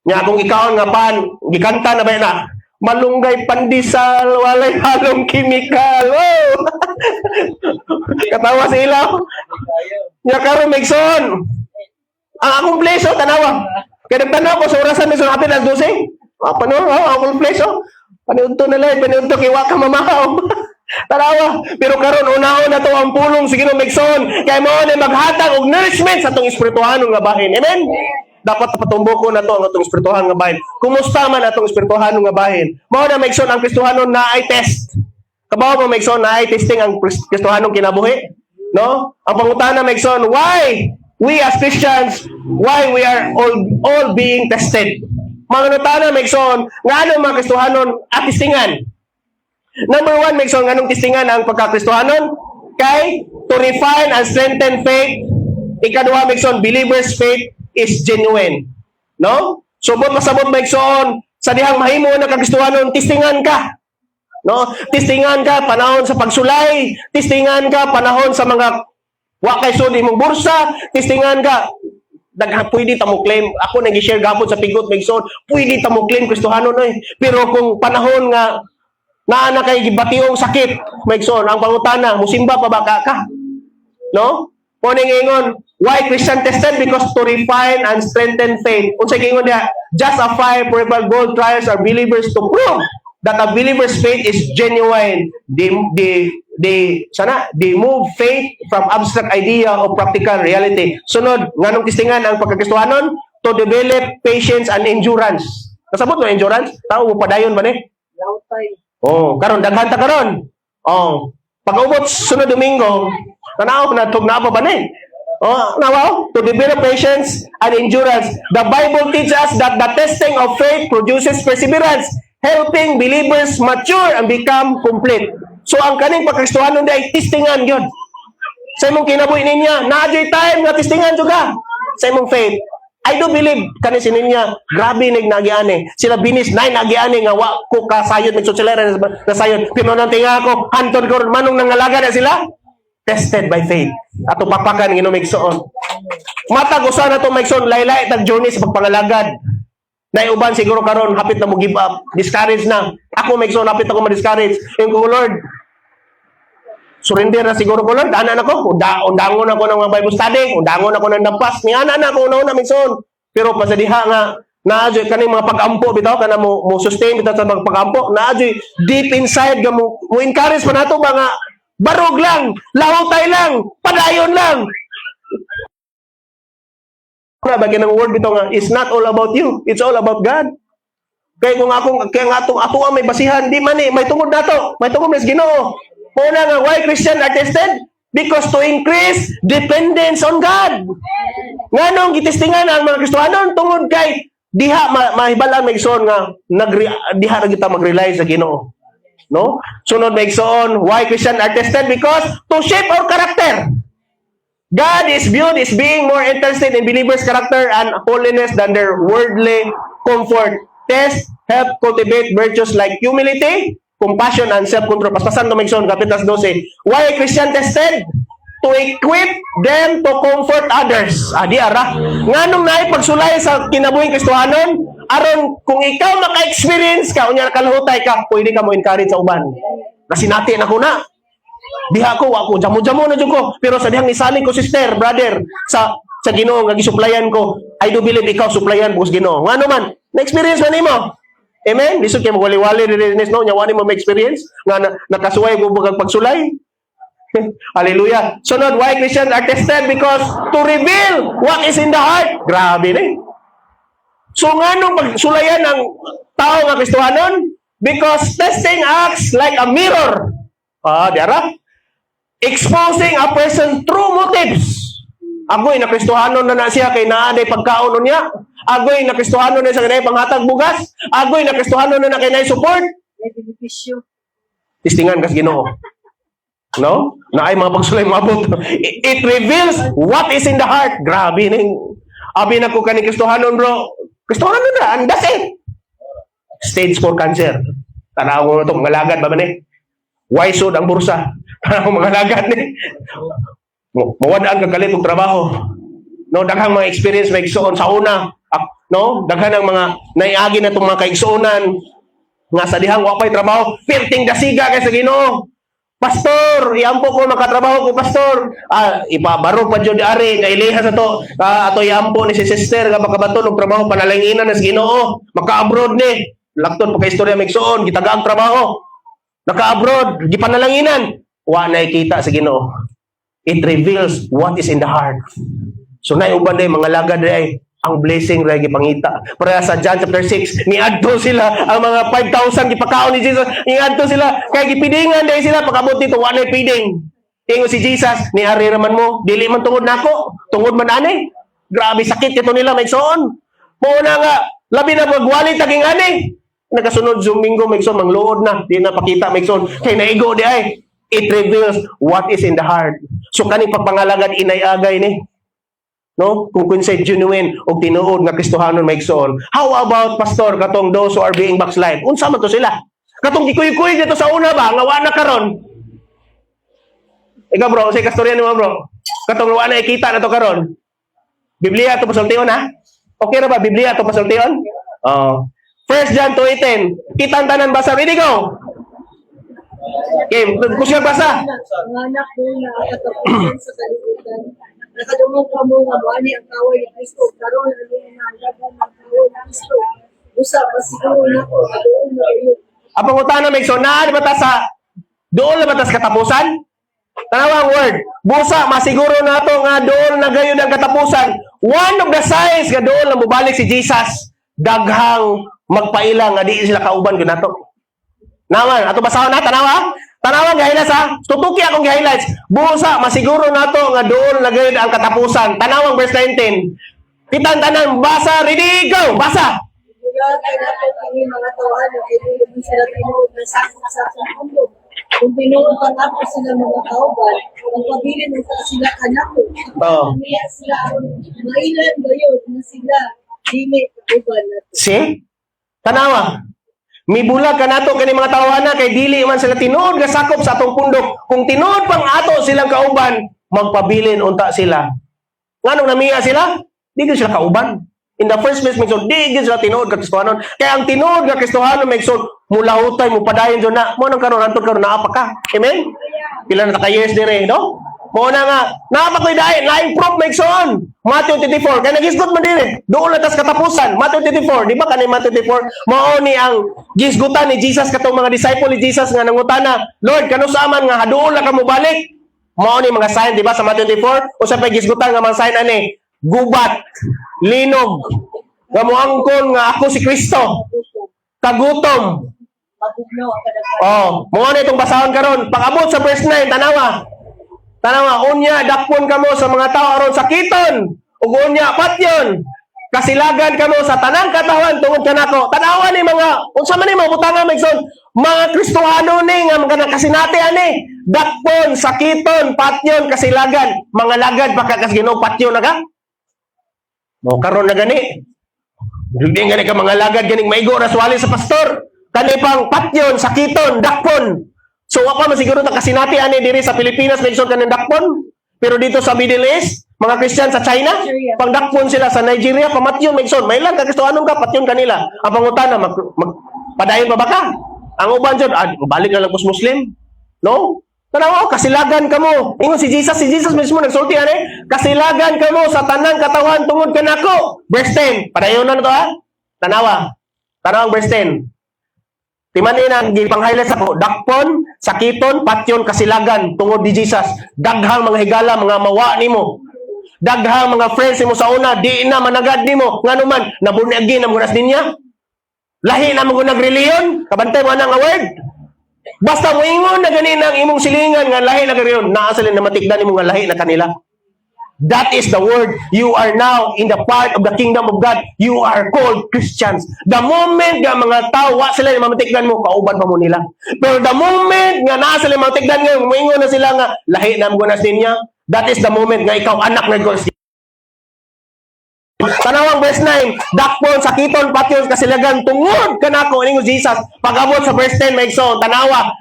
Nya akong gikaon nga pan, gikanta na ba na? Malunggay pandesal, walay halong kimikal. Oh! Katawa sila. Nya karon may son. Ang akong pleso tanawa. Kaya nagtanaw ko sa orasan ni son apil as 12. Pano, akong pleso. Paniudto na lang, paniudto kay wa ka mamahaw. Tarawa, pero karon una-una to ang pulong sige no Megson kay mo na maghatag og nourishment sa atong espirituhanong nga bahin. Amen. Dapat patumbo ko na to ang atong espirituhan nga bahin. Kumusta man atong espirituhanong nga bahin? Mao na Megson ang Kristohanon na ay test. Kabaw mo Megson na ay testing ang Kristohanong kinabuhi, no? Ang pangutana Megson, why we as Christians, why we are all being tested? Mga nutana Megson, ngano mga Kristohanon at testingan? Number 1, may isang anong tistingan ang pagkakristohanon? Kay, to refine and strengthen faith. Ikaduha, may isang believer's faith is genuine. No? Subot masabot may isang sa dihang mahimo na kakristohanon, tistingan ka. No? Tistingan ka panahon sa pagsulay. Tistingan ka panahon sa mga wakay sudi mong bursa. Tistingan ka pwede ta mo claim. Ako nag-share gapon sa pigot may isang pwede ta mo claim kristohanon eh. Pero kung panahon nga na kay gibationg sakit, Megson, ang pangutana, musimba pa ba ka? No? Kuning ingon, why Christian tested? Because to refine and strengthen faith. Unsay ingon dia, just a fire purified gold trials are believers to prove that a believer's faith is genuine. They move faith from abstract idea of practical reality. Sunod, nganong tistingan ang pagkakristohanon? To develop patience and endurance. Kasabot mo endurance? Tao mo padayon ba ni? Lautay. Oh, karon daghan ta karon. Oh, pag-ubot sunod Domingo, tanaw na tug na pa ba ni? Oh, nawa to develop patience and endurance. The Bible teaches us that the testing of faith produces perseverance, helping believers mature and become complete. So ang kaning pagkristohanon di ay testingan gyud. Sa imong kinabuhi ninya, naadjay time nga testingan juga sa imong faith. I do believe kani sininya grabe nagiani. Sila binis nay nagiani nga wa ko kasayod nagsocelera na sayod. Pinunan tinga ako hanton ko manong nangalaga na sila. Tested by faith. Ato papakan ngino Megson. Matag usa na to Megson laylay tag journey sa pagpangalagad. Nay uban siguro karon hapit na mo give up, discourage na. Ako Megson hapit ako ma-discourage. Yung ko Lord, surrender na siguro ko Lord, anak ako, undangon ako ng mga Bible study, undangon ako ng dampas, ni anak ako una Megson. Pero pasadiha nga, naadyoy kaning mga pag-ampo bitaw, kana mo sustain bitaw sa mga pag-ampo, naadyoy deep inside, mo encourage pa nato mga barog lang, lahutay lang, padayon lang. Bagay ng word bitaw nga, it's not all about you, it's all about God. Kaya kung ato ang may basihan, di man may tungod nato, may tungod mas Ginoo. Una nga, why Christian are tested? Because to increase dependence on God. Nganong gitistingan ang mga Kristohanon tungod kay diha mahibalan Megson nga diha ra kita mag-rely sa Ginoo. No? Sunod Megson, why Christian are tested? Because to shape our character. God is viewed as being more interested in believers' character and holiness than their worldly comfort. Tests help cultivate virtues like humility, compassion and self-control. Paspasan to Megson, Kapitas 12. Why Christian tested? To equip them to comfort others. Di ara. Nganong naay pagsulay sa kinabuhing Kristohanon, aron kung ikaw maka-experience ka, unya nakalahutay ka, pwede ka mo encourage sa uban. Nasinati na ko na. Diha ko, ako, jamo-jamo na dyan ko. Pero sa dihang nisalig ko, sister, brother, sa Ginoo nga gisuplayan ko, I do believe ikaw suplayan bus Ginoo. Ngano man, na-experience man nimo. Amen? Lisod kay magwali-wali rin no, nya wani mo ma-experience nga nakasuway mo bugag pagsulay. Hallelujah. Sunod, why Christians are tested? Because to reveal what is in the heart. Grabe ni. So nganong pagsulayan ng tao nga Kristohanon? Because testing acts like a mirror. Diara. Exposing a person's true motives. Agoy na Kristohanon na siya kay naaday pagkaon niya. Agoy na Kristohanon na sa kanay panghatag bugas. Agoy na Kristohanon na kanay support. May benepisyo. Tistingan kas Ginoo. No? Na ay mga pagsulay mabot. It reveals what is in the heart. Grabe ning. Abi na ko kani Kristohanon bro. Kristohanon na, and that's it. Stage 4 cancer. Tanaw mo ito, mga lagad ba man eh? Why so ang bursa? Tanaw mga lagad eh. Mawadaan ka kalit ng trabaho. No, daghang mga experience may igsoon sa una. No, daghan ang mga naiagi na itong mga kaigsuonan nga sa dihang wa pay trabaho, perting dasiga kay sa Ginoo. Pastor, iampo ko makatrabaho ko pastor. Ipabarog pa jud ari nga iliha sa to. Ato iampo ni si sister nga makabaton og trabaho panalanginan na sa Ginoo. Maka-abroad ni. Lakton pa kay istorya may igsoon, gitaga ang trabaho. Naka-abroad, gipanalanginan. Wa na ikita sa Ginoo. It reveals what is in the heart. So naiuban day mga lagad day ang blessing ray gipangita. Para sa John chapter 6, niadto sila ang mga 5,000 gipakaon ni Jesus. Niadto sila kay gipidingan day sila pagabot dito wa nay piding. Ingo si Jesus, ni ari raman mo, dili man tungod nako, tungod man ani. Grabe sakit ito nila may igsoon. Mo na nga labi na magwali taging ani. Nagasunod Domingo may igsoon mangluod na, di na pakita may igsoon. Kay naigo di ay. It reveals what is in the heart. So kani pagpangalagad inay-agay ni. No? Kung kunsay genuine o tinuod nga Kristohanon maigsoon. How about pastor katong those who are being backslide? Unsa man to sila? Katong gikuy-kuy dito sa una ba nga wa na karon? Ikaw bro, say kastorya nimo bro. Katong wa na ikita na to karon. Biblia to pasultion ha? Okay ra ba Biblia to pasultion? 1 John 2:10. Kitang tanan basa, ready go. Okay, kusya basa. Ang anak mo na katapusan sa kalibutan. Nakadungog ka mo nga buhani ang kaway ni Kristo. Karon ano na laban ng kaway ni Kristo. Usa pasiguro na ko doon na iyo. Apang utana may sona di ba ta sa doon na ba ta sa katapusan? Tanawang word. Busa masiguro nato nga doon na gayud ang katapusan. One of the signs nga doon na mubalik si Jesus. Daghang magpailang nga di sila kauban gyud nato. Naman, ato basahon na, tanawa? Tanawa, gahilas ha? Tutuki akong gahilas. Busa, masiguro na to nga doon lagay ang katapusan. Tanawang verse 19. Kitang tanan, basa, ready, go! Basa! Mula kay nato kami mga tawhan na kailangan sila tinuod na sa mundo. Kung tinuod pa nato sila mga kauban, ang pabilin ng sila kanako. Niya sila mailan gayon na sila dili kauban nato. See? Tanawa. Mibulag ka nato kani mga tawanan kay dili man sila tinuod nga sakop sa atong pundok. Kung tinuod pang ato silang kauban, magpabilin unta sila. Nganong namiya sila? Di gyud sila kauban. In the first place, Megson, di gyud sila tinuod ka Kristohanon. Kaya ang tinuod nga Kristohanon, Megson, mula hutay mo padayon jud na. Mo nang karon antud karon naapa ka. Amen? Pila na ka years dire, no? Mo na nga, naapa ko'y dahin, na-improve Megson. Matthew 24, kaya nagisgot man dire. Doon na tas katapusan. Matthew 24, di ba kanay Matthew 24? Mao ni ang gisgutan ni Jesus katong mga disciple ni Jesus nga nangutana, Lord, kanu saaman nga haduol na ka mo balik? Mao ni mga sign, di ba sa Matthew 24? Usa pa gisgutan nga mga sign ani, gubat, linog, nga moangkon nga ako si Kristo. Kagutom. Pagugnaw ang kadaghan. Mo na itong basahon karon. Pag-abot sa verse 9, tanawa. Tanawa, unya, dakpon kamo sa mga tao aron sakiton. Ug unya, patyon. Kasilagan kamo sa tanang katawan tungod kanako. Tanawa ni mga, unsa man ni mga butangan, Megson, mga Kristohano ni, nga mga nakasinati ani. Dakpon, sakiton, patyon, kasilagan. Mga lagad, baka kas Ginoo patyon na ka? Mo karon na gani. Hindi gani ka mga lagad, ganing maigo raswali sa pastor. Kani pang patyon, sakiton, dakpon. So, wapa masiguro ta kasinati ani diri sa Pilipinas Megson kanang dakpon. Pero dito sa Middle East, mga Christian sa China, pangdakpon sila sa Nigeria, pamatyon Megson. May lang kakistohanon ka, patyon kanila. Ang pangutana, padayon pa ba ka? Ang uban dyan, balik na lang kus Muslim. No? Tanaw, kasilagan ka mo. Ingon si Jesus mismo nagsulti ani, kasilagan ka mo sa tanang katawan tungod kanako. Verse 10. Padayon na to ha. Tanawa. Tanaw ang verse 10. Timanin ang gipang-highlight sa ko. Dakpon, sakiton, patyon, kasilagan tungod ni Jesus. Daghang mga higala, mga mawa nimo. Daghang mga friends nimo sa una, di na managad nimo. Nganuman, nabunyagi na mga niya. Lahi na mga nagreliyon. Kabantay mo na nga word. Basta mo ingon na ganin ang imong silingan nga lahi na kariyon, naasalin na matigdan nimo nga lahi na kanila. That is the word. You are now in the part of the kingdom of God. You are called Christians. The moment nga mga tao, wa sila na mamatikdan mo, kauban pa mo nila. Pero the moment nga naa sila mamatikdan nga, moingon na sila nga, lahi na mo nas niya, that is the moment nga ikaw anak ng Diyos. Tanawang verse 9, dakpon, sakiton, patyon, kasilagan, tungod kanako ningo Jesus. Pag-abot sa verse 10, maigso, tanawa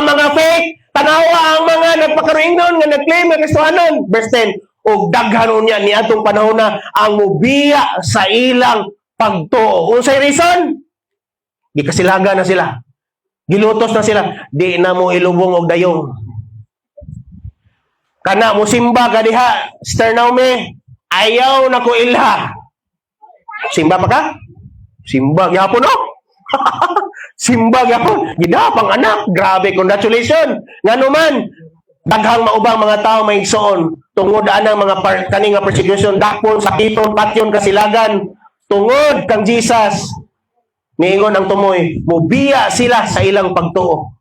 ang mga fake, tanawa ang mga nagpakaruingnon nga nag-claim ng Kristohanon. Verse 10, o daghanon niya ni atong panahon na ang mubiya sa ilang pagtuo. Unsay reason? Gikasilagan na sila. Gilutos na sila. Di na mo ilubong og dayong. Kana mo simba ka diha, Sister Naomi. Ayaw na ko ilha. Simba pa ka? Simba gyapon no? Simba gyapon. Gidapang anak. Grabe, congratulations. Nganuman, daghang maubang mga tao may igsoon tungod anang mga kaning nga persecution, dakpon, sakiton, patyon, kasilagan tungod kang Jesus. Niingon ang tumoy, mubiya sila sa ilang pagtuo.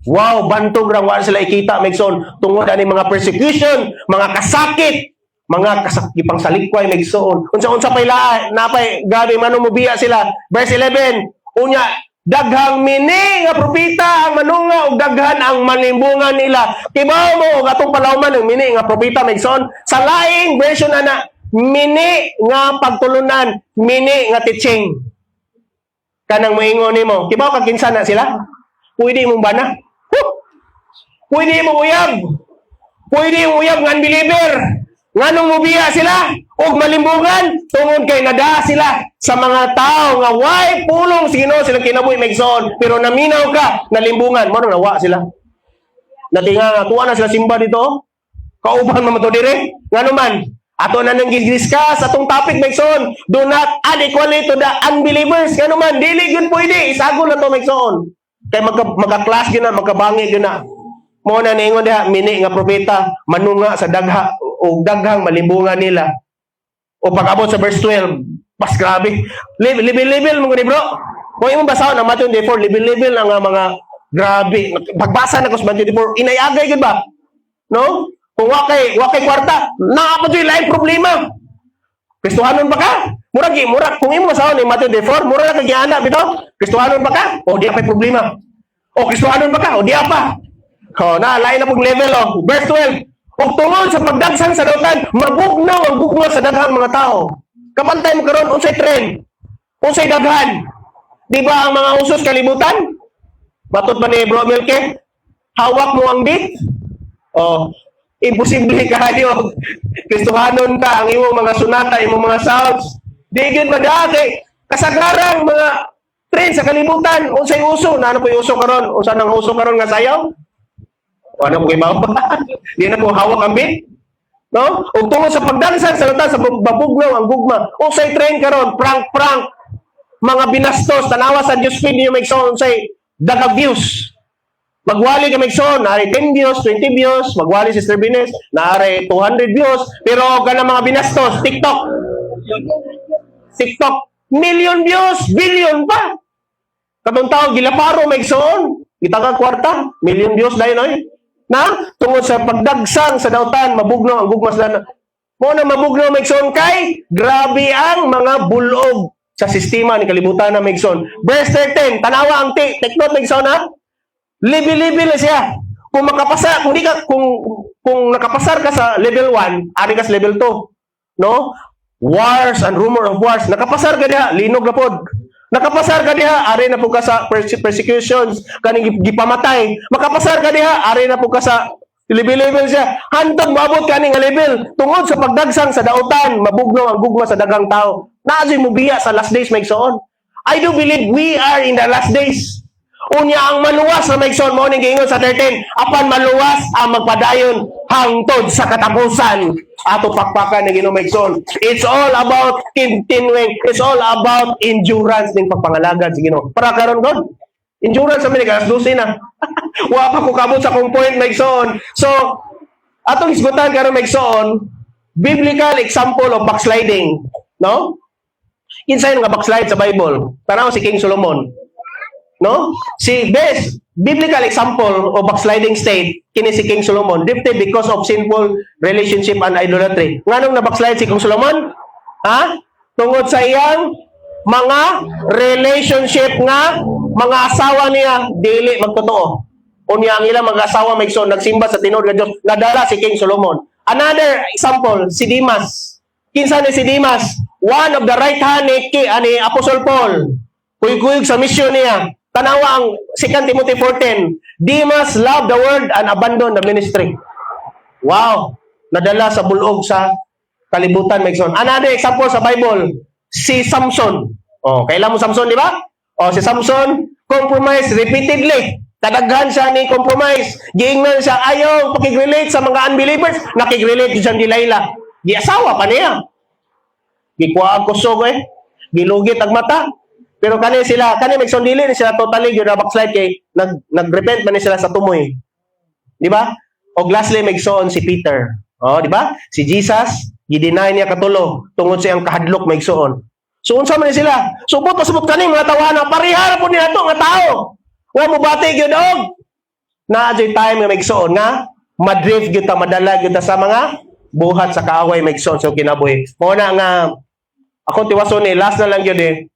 Wow, bantog ra wa sila ikita may igsoon tungod ani mga persecution, mga kasakit, mga kasakipang salikway may igsoon. Unsa-unsa pay napay gabi manong mubiya sila. Verse 11, unya daghang mini nga propita ang manunga ug daghan ang manimbungan nila. Kibaw mo og atong palawman ng mini nga propita may igsoon. Sa laing version ana, mini nga pagtulunan, mini nga teaching. Kanang moingon nimo, kibaw kag kinsa na sila? Pwede mong bana. Pwede mo uyab. Pwede mo uyab nga unbeliever. Nganong mubiya sila og malimbungan tungod kay nada sila sa mga tao nga way pulong sa Ginoo sila kinabuhi megson pero naminaw ka nalimbungan mo nawa sila. Natinga tuwa na sila simba dito. Kauban man to dire. Ngano man ato na nang discuss atong topic megson, do not add equally to the unbelievers. Ngano man dili gyud pwede isagol na to megson. Kay magka-class gyud na magkabangi gyud na. Mo na niingon diha mini nga propeta manunga sa dagha o daghang malimbungan nila. O pag-abot sa verse 12, pas grabe. Level mo ni bro. Kung imong basahon ang Matthew 24, level ang mga grabe. Pagbasa na ko sa Matthew 24, inayagay gud ba? No? Kung wakay kwarta, naa pa joy lain problema. Kristohanon ba ka? Murag kung imong basahon ni Matthew 24, mura na kagiana bitaw. Kristohanon ba ka? O di pa problema. O kristohanon ba ka? O di pa. O na lain na pug level o. Verse 12. Ug tungod sa pagdagsang sa dautan, mabugnaw ang bugnaw sa daghang mga tao. Kapantay mo karon unsay trend? Unsay daghan? Di ba ang mga usos kalibutan? Batot ba ni Bro Milke? Hawak mo ang beat? Oh, imposible ka niyo. Kristohanon ka ang imong mga sunata, imong mga sounds. Di gyud madagi. Kasagarang mga trend sa kalibutan, unsay uso? Na ano po yung uso karon? Unsa nang uso karon nga sayaw? O ano po ibaw? Di na po hawak ang beat. No? O tungod sa pagdansan sa lutan, sa babugnaw ang gugma. O say train karon, prank, mga binastos, tanawa sa Diyos feed niyo magson say daghang views. Magwali ka magson, naari 10 views, 20 views, magwali si Sister Bines, naari 200 views, pero kana mga binastos, TikTok, million views, billion pa. Katong tao, gilaparo magson, gitangag kwarta, million views dahil oy. Na tungod sa pagdagsang sa dautan mabugnaw ang gugmas na mo na mabugnaw megson kay grabe ang mga bulog sa sistema ni kalibutan na megson. Verse 13 tanawa ang take note megson ha, level siya. Kung makapasa kung nakapasar ka sa level 1 ari ka sa level 2, no, wars and rumor of wars, nakapasar ka diha linog na pod. Nakapasar ka diha, ari na po ka sa persecutions, kaning gipamatay. Makapasar ka diha, ari na po ka sa level siya. Hantod maabot kaning level tungod sa pagdagsang sa dautan, mabugnaw ang gugma sa daghang tao. Naadyoy mo biya sa last days maigsoon. I do believe we are in the last days. Unya ang maluwas na maigsoon mo ning giingon sa 13, apan maluwas ang magpadayon hangtod sa katapusan. Ato pakpakan ng Ginoo maigsoon. It's all about continuing. It's all about endurance ning pagpangalagad sa Ginoo. Para karon God, endurance sa mga alas 12 na. Wa pa ko kabot sa kong point maigsoon. So, atong isgutan karon maigsoon, biblical example of backsliding, no? Kinsay nga backslide sa Bible? Tanaw si King Solomon. No? Si best biblical example of backsliding state kini si King Solomon, drifted because of sinful relationship and idolatry. Nganong na backslide si King Solomon? Ha? Tungod sa iyang mga relationship nga mga asawa niya dili magtotoo. Unya ang ilang mga asawa maigsoon nagsimba sa tinuod nga Dios, nadala si King Solomon. Another example, si Dimas. Kinsa ni si Dimas? One of the right hand ni Apostle Paul. Kuyog-kuyog sa mission niya. Tanawa ang 2 Timothy 4:10. Demas loved the word and abandoned the ministry. Wow! Nadala sa bulog sa kalibutan, Megson. Another example sa Bible, si Samson. Oh, kailan mo Samson, di ba? Oh, si Samson, compromise repeatedly. Kadaghan siya ni compromise. Giingnan siya, ayaw pakig-relate sa mga unbelievers. Nakig-relate siya ni Delilah. Giasawa pa niya. Gikuha ang kusog Gilugit ang mata. Pero kani Megson dili ni sila totally gyud na backslide kay nagrepent man ni sila sa tumoy. Di ba? Og lastly Megson si Peter. Oh, di ba? Si Jesus gi-deny niya katulo tungod sa iyang kahadlok Megson. So unsa man ni sila? Subot kani mga tawana parihara po ni ato nga tao. Wa mo bati gyud og na joy time nga Megson nga madrift gyud ta madala gyud ta sa mga buhat sa kaaway Megson so kinabuhi. Mo na nga ako tiwason ni last na lang gyud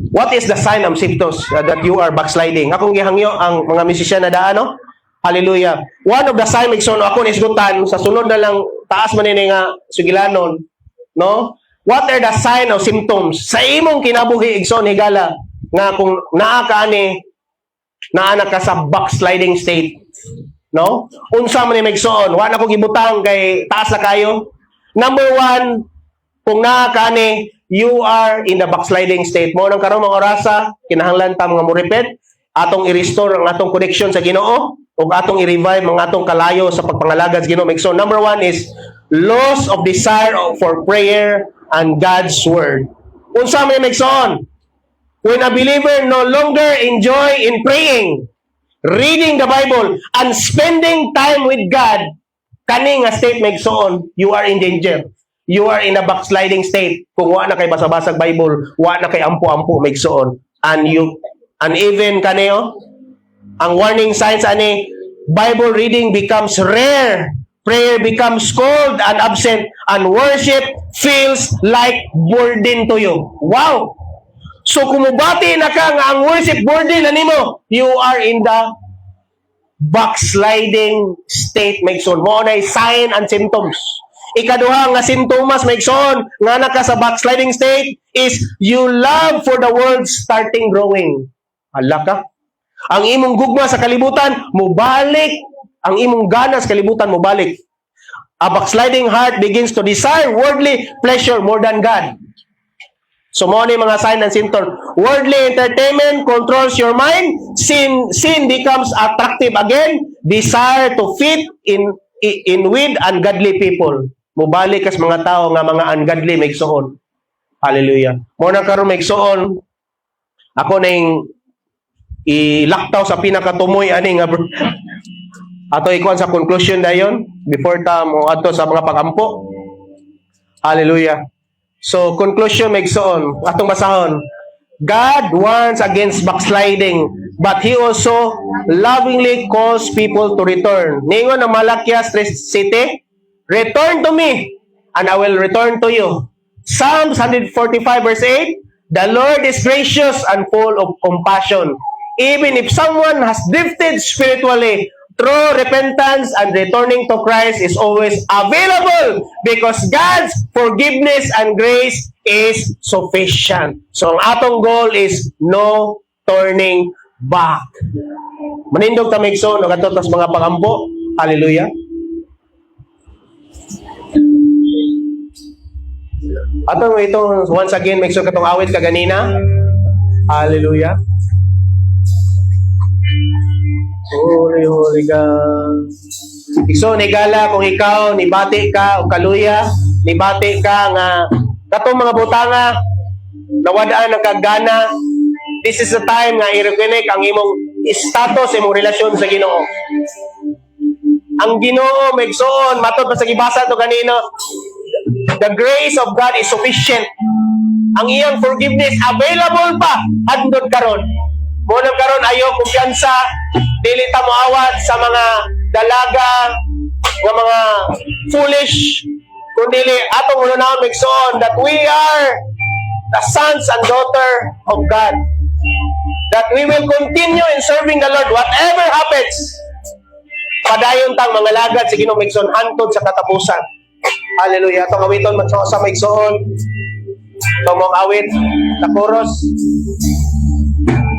What is the sign and symptoms that you are backsliding? Akong gihangyo ang mga musician na daan, no? Hallelujah. One of the sign Megson ako nisgutan sa sunod na lang taas man ni nga sugilanon, no? What are the sign or symptoms sa imong kinabuhi igsoon higala nga kung naa ka ka sa backsliding state, no? Unsa man ni Megson, wa na ko gibutang kay taas na kayo. Number 1, kung naa ka you are in the backsliding state. Mo nang karon mga orasa, kinahanglan ta mga mo repent, atong i-restore ang atong connection sa Ginoo ug atong i-revive ang atong kalayo sa pagpangalagad sa Ginoo. So number 1 is loss of desire for prayer and God's word. Unsa may Megson? When a believer no longer enjoy in praying, reading the Bible, and spending time with God, kani nga state Megson, you are in danger. You are in a backsliding state. Kung wa na kay basa-basag Bible, wa na kay ampo-ampo Megson. And even kaneo, ang warning signs ani, Bible reading becomes rare, prayer becomes cold and absent, and worship feels like burden to you. Wow! So kumubati na ka nga ang worship burden na nimo, you are in the backsliding state Megson. Mo na sign and symptoms. Ikaduha nga sintomas Megson nga naka sa backsliding state is you love for the world starting growing. Hala ka. Ang imong gugma sa kalibutan mubalik, ang imong gana sa kalibutan mubalik. A backsliding heart begins to desire worldly pleasure more than God. So mo ni mga sign and symptom. Worldly entertainment controls your mind. Sin becomes attractive again. Desire to fit in with ungodly people. Mubalik kas mga tao nga mga ungodly Megson. Hallelujah. Mo na karon Megson, ako ning ilaktaw sa pinakatumoy ani nga ato ikuan sa conclusion dayon before ta mo adto sa mga pagampo. Hallelujah. So conclusion Megson, atong basahon. God warns against backsliding, but He also lovingly calls people to return. Ningon ang Malakias 3:7, return to me, and I will return to you. Psalms 145 verse 8, the Lord is gracious and full of compassion. Even if someone has drifted spiritually, true repentance and returning to Christ is always available because God's forgiveness and grace is sufficient. So ang atong goal is no turning back. Manindog ta Megson, nagatot mga pangampo. Hallelujah. Atong itong once again Megson katong awit kaganina. Hallelujah. Holy God. So, nigala kung ikaw, nibati ka, o kaluya, nibati ka nga, katong mga butanga, nawadaan ng kagana, this is the time nga i-reconnect ang imong status, imong relasyon sa Ginoo. Ang Ginoo, megsoon, matod pa sa gibasa to kanino, the grace of God is sufficient. Ang iyang forgiveness available pa andon karon. Munang karon ayo kumpiyansa, dili ta moawat sa mga dalaga nga mga foolish, kundi atong unahon megsoon that we are the sons and daughter of God. That we will continue in serving the Lord whatever happens. Padayon tang mga lagad sa Ginoo megsoon hantod sa katapusan. Hallelujah. Itong awiton, sa megsoon. Itong mong awit, sa chorus.